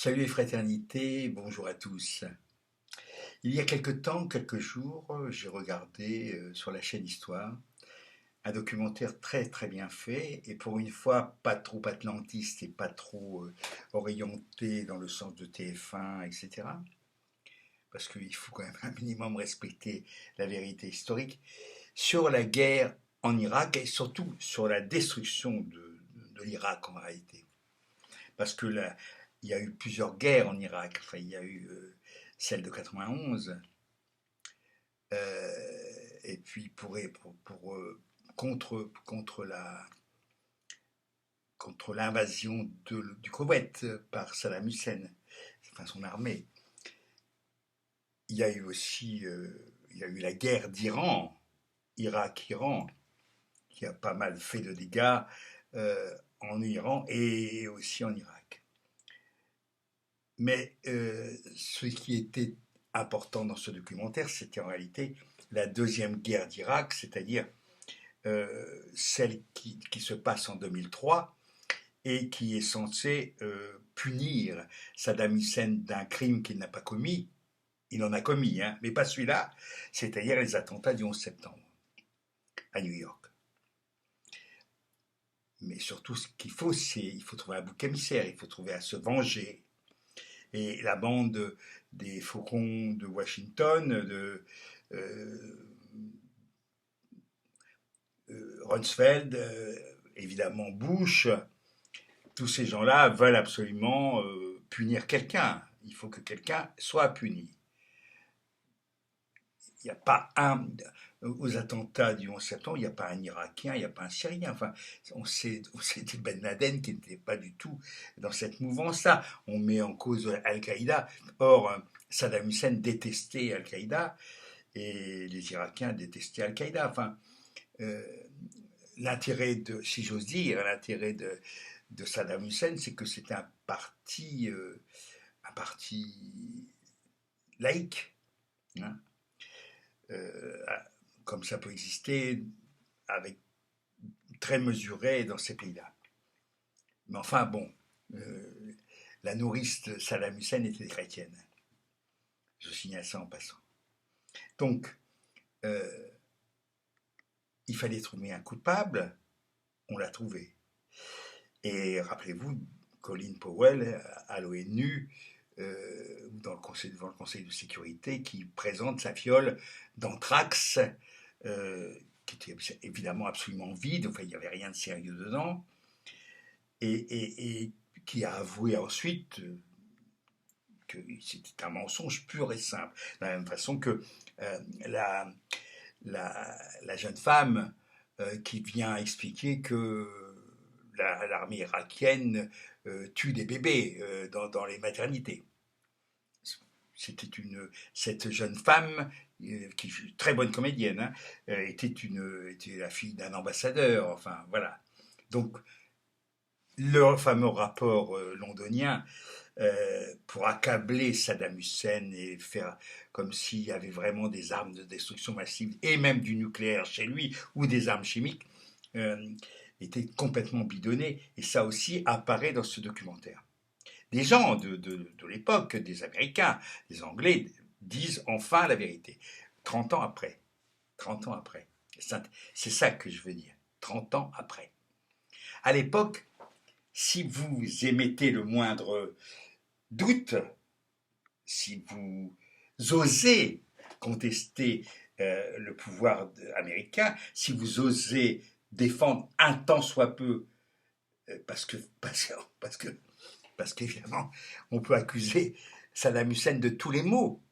Salut et fraternité, bonjour à tous. Il y a quelque temps, quelques jours, j'ai regardé sur la chaîne Histoire un documentaire très très bien fait et pour une fois pas trop atlantiste et pas trop orienté dans le sens de TF1, etc. Parce qu'il faut quand même un minimum respecter la vérité historique sur la guerre en Irak et surtout sur la destruction de l'Irak en réalité. Parce que là, il y a eu plusieurs guerres en Irak. Enfin, il y a eu celle de 91, et puis contre contre l'invasion du Koweït par Saddam Hussein, enfin son armée. Il y a eu aussi il y a eu la guerre d'Iran, Irak-Iran, qui a pas mal fait de dégâts en Iran et aussi en Irak. Mais ce qui était important dans ce documentaire, c'était en réalité la deuxième guerre d'Irak, c'est-à-dire celle qui se passe en 2003 et qui est censée punir Saddam Hussein d'un crime qu'il n'a pas commis. Il en a commis, hein, mais pas celui-là, c'est-à-dire les attentats du 11 septembre à New York. Mais surtout, ce qu'il faut, c'est il faut trouver un bouc émissaire, il faut trouver à se venger. Et la bande des faucons de Washington, de Rumsfeld, évidemment Bush, tous ces gens-là veulent absolument punir quelqu'un. Il faut que quelqu'un soit puni. Il n'y a pas un aux attentats du 11 septembre, il n'y a pas un Irakien, il n'y a pas un Syrien. Enfin, c'était Ben Laden qui n'était pas du tout dans cette mouvance-là. On met en cause Al-Qaïda. Or, Saddam Hussein détestait Al-Qaïda et les Irakiens détestaient Al-Qaïda. Enfin, euh, l'intérêt si j'ose dire, l'intérêt de Saddam Hussein, c'est que c'était un parti laïque, hein, euh, comme ça peut exister, avec très mesuré dans ces pays-là. Mais enfin, bon, euh, la nourrice de Saddam Hussein était chrétienne. Je signale ça en passant. Donc, euh, il fallait trouver un coupable, on l'a trouvé. Et rappelez-vous, Colin Powell à l'ONU, devant le Conseil de sécurité, qui présente sa fiole d'anthrax, qui était évidemment absolument vide, enfin il n'y avait rien de sérieux dedans, et qui a avoué ensuite que c'était un mensonge pur et simple. De la même façon que euh, la, la jeune femme qui vient expliquer que l'armée irakienne tue des bébés dans les maternités. C'était cette jeune femme, qui est une très bonne comédienne, hein, était la fille d'un ambassadeur, enfin voilà. Donc le fameux rapport londonien pour accabler Saddam Hussein et faire comme s'il y avait vraiment des armes de destruction massive et même du nucléaire chez lui ou des armes chimiques, euh, était complètement bidonné. Et ça aussi apparaît dans ce documentaire. Des gens de l'époque, des Américains, des Anglais, disent enfin la vérité. 30 ans après. 30 ans après. C'est ça que je veux dire. 30 ans après. À l'époque, si vous émettez le moindre doute, si vous osez contester le pouvoir américain, si vous osez défendre un tant soit peu, parce que, parce que, parce qu'évidemment, on peut accuser Saddam Hussein de tous les maux,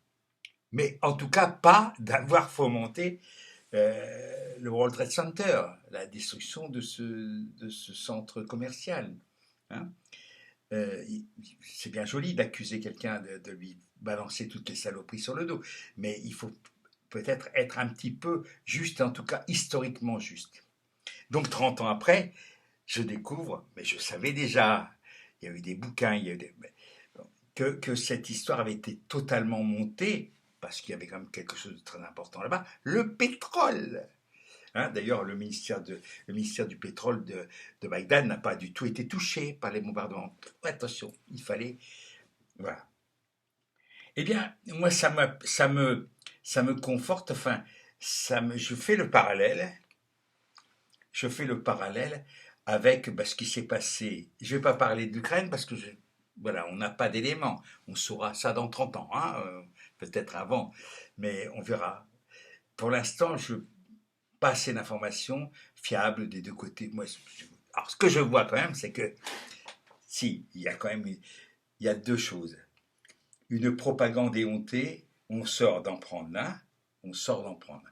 mais en tout cas pas d'avoir fomenté le World Trade Center, la destruction de ce centre commercial. Hein. Euh, c'est bien joli d'accuser quelqu'un de lui balancer toutes les saloperies sur le dos, mais il faut peut-être être un petit peu juste, en tout cas historiquement juste. Donc 30 ans après, je découvre, mais je savais déjà, il y a eu des bouquins, que cette histoire avait été totalement montée, parce qu'il y avait quand même quelque chose de très important là-bas, le pétrole. Hein, d'ailleurs, le ministère du pétrole de Bagdad n'a pas du tout été touché par les bombardements. Attention, il fallait Voilà. Eh bien, moi, ça me conforte, enfin, je fais le parallèle avec ce qui s'est passé. Je ne vais pas parler de l'Ukraine parce que voilà, on n'a pas d'éléments. On saura ça dans 30 ans, hein, peut-être avant, mais on verra. Pour l'instant, je n'ai pas assez d'informations fiables des deux côtés. Moi, alors, ce que je vois quand même, c'est que si, il y a quand même il y a deux choses. Une propagande éhontée, on sort d'en prendre là, on sort d'en prendre.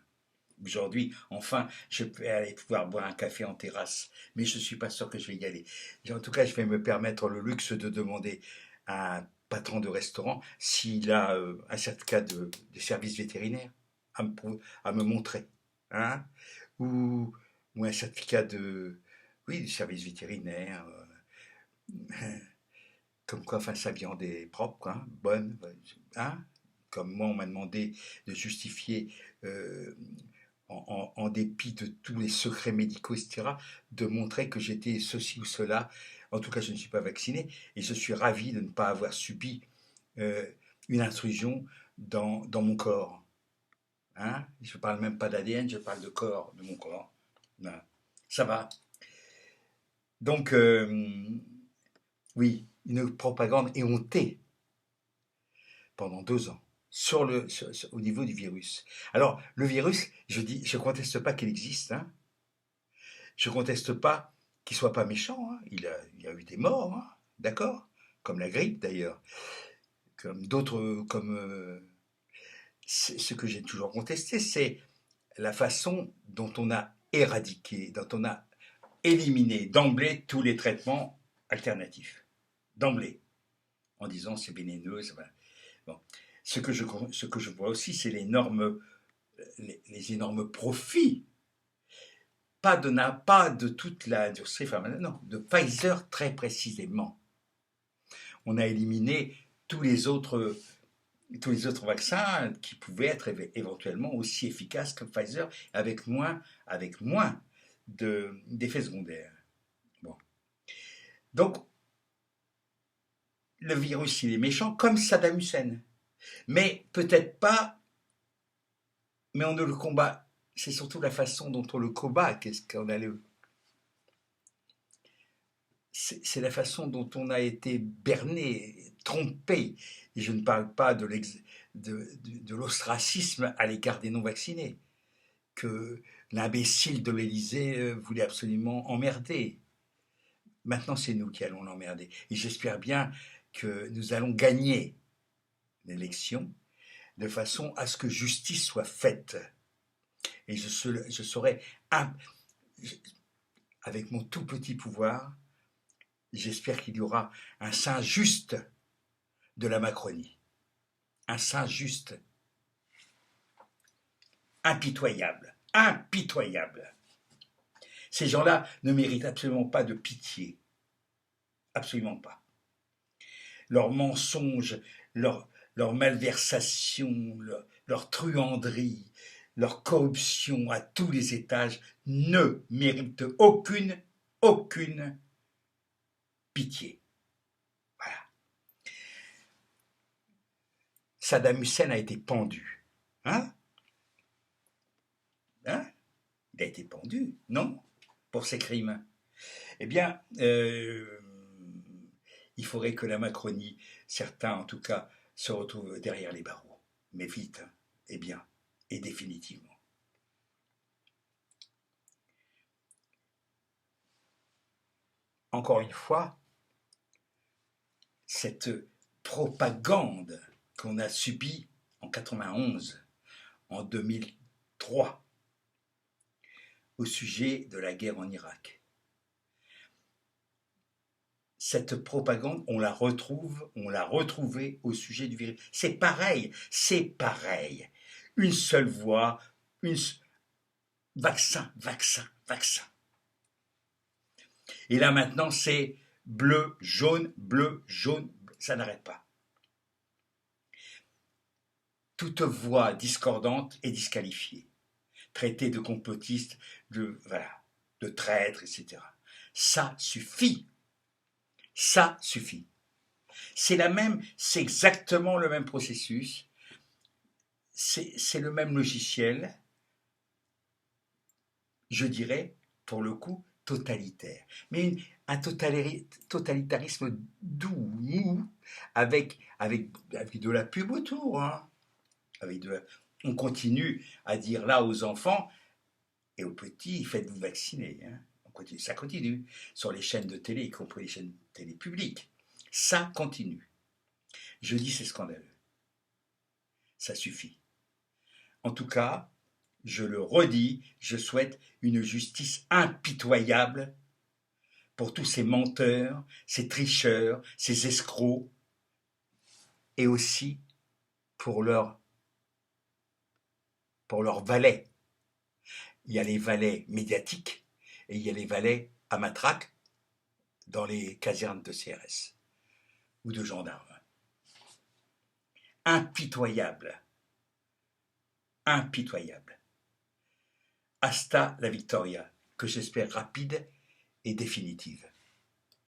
Aujourd'hui, enfin, je vais aller pouvoir boire un café en terrasse, mais je ne suis pas sûr que je vais y aller. En tout cas, je vais me permettre le luxe de demander à un patron de restaurant s'il a un certificat de service vétérinaire à me montrer, hein, ou, ou un certificat oui, du service vétérinaire, comme quoi, enfin, sa viande est propre, hein, bonne, hein, comme moi, on m'a demandé de justifier euh, en dépit de tous les secrets médicaux, etc., de montrer que j'étais ceci ou cela. En tout cas, je ne suis pas vacciné et je suis ravi de ne pas avoir subi euh, une intrusion dans mon corps. Hein, je ne parle même pas d'ADN, je parle de corps, de mon corps. Voilà. Ça va. Donc, oui, une propagande éhontée pendant 2 ans au niveau du virus. Alors, le virus, je conteste pas qu'il existe, hein. Je conteste pas qu'il soit pas méchant, hein. Il y a eu des morts, hein, d'accord, comme la grippe d'ailleurs, comme d'autres, comme ce que j'ai toujours contesté, c'est la façon dont on a éradiqué, dont on a éliminé d'emblée tous les traitements alternatifs, d'emblée, en disant c'est bénéneux, ça va. Bon. Ce que je vois aussi, c'est les énormes profits, pas de toute l'industrie pharmaceutique, non, de Pfizer très précisément. On a éliminé tous les autres vaccins qui pouvaient être éventuellement aussi efficaces que Pfizer avec moins d'effets secondaires. Bon. Donc, le virus, il est méchant comme Saddam Hussein. Mais peut-être pas, mais on ne le combat. C'est surtout la façon dont on le combat, qu'est-ce qu'on a c'est la façon dont on a été berné, trompé. Et je ne parle pas de l'ostracisme à l'égard des non-vaccinés, que l'imbécile de l'Élysée voulait absolument emmerder. Maintenant, c'est nous qui allons l'emmerder. Et j'espère bien que nous allons gagner l'élection de façon à ce que justice soit faite. Et je serai, avec mon tout petit pouvoir, j'espère qu'il y aura un saint juste de la Macronie. Un saint juste, impitoyable, impitoyable. Ces gens-là ne méritent absolument pas de pitié, absolument pas. Leurs mensonges, leur malversation, leur truanderie, leur corruption à tous les étages ne méritent aucune pitié. Voilà. Saddam Hussein a été pendu. Hein? Hein? Il a été pendu, non? Pour ses crimes. Eh bien, il faudrait que la Macronie, certains en tout cas, se retrouvent derrière les barreaux. Mais vite, hein, et bien, et définitivement. Encore une fois, cette propagande qu'on a subie en 91, en 2003, au sujet de la guerre en Irak. Cette propagande, on l'a retrouvée au sujet du virus. C'est pareil. Une seule voix, vaccin, vaccin, vaccin. Et là maintenant, c'est bleu, jaune, ça n'arrête pas. Toute voix discordante est disqualifiée, traitée de complotiste, de traître, etc. Ça suffit. Ça suffit. c'est exactement le même processus, c'est le même logiciel, je dirais, pour le coup, totalitaire. Mais un totalitarisme doux, mou, avec de la pub autour. Hein, on continue à dire là aux enfants et aux petits, faites-vous vacciner. Hein, ça continue sur les chaînes de télé, y compris les chaînes de télé publiques. Ça continue. Je dis c'est scandaleux. Ça suffit. En tout cas, je le redis, je souhaite une justice impitoyable pour tous ces menteurs, ces tricheurs, ces escrocs, et aussi pour leurs valets. Il y a les valets médiatiques et il y a les valets à matraque dans les casernes de CRS ou de gendarmes. Impitoyable. Impitoyable. Hasta la victoria, que j'espère rapide et définitive.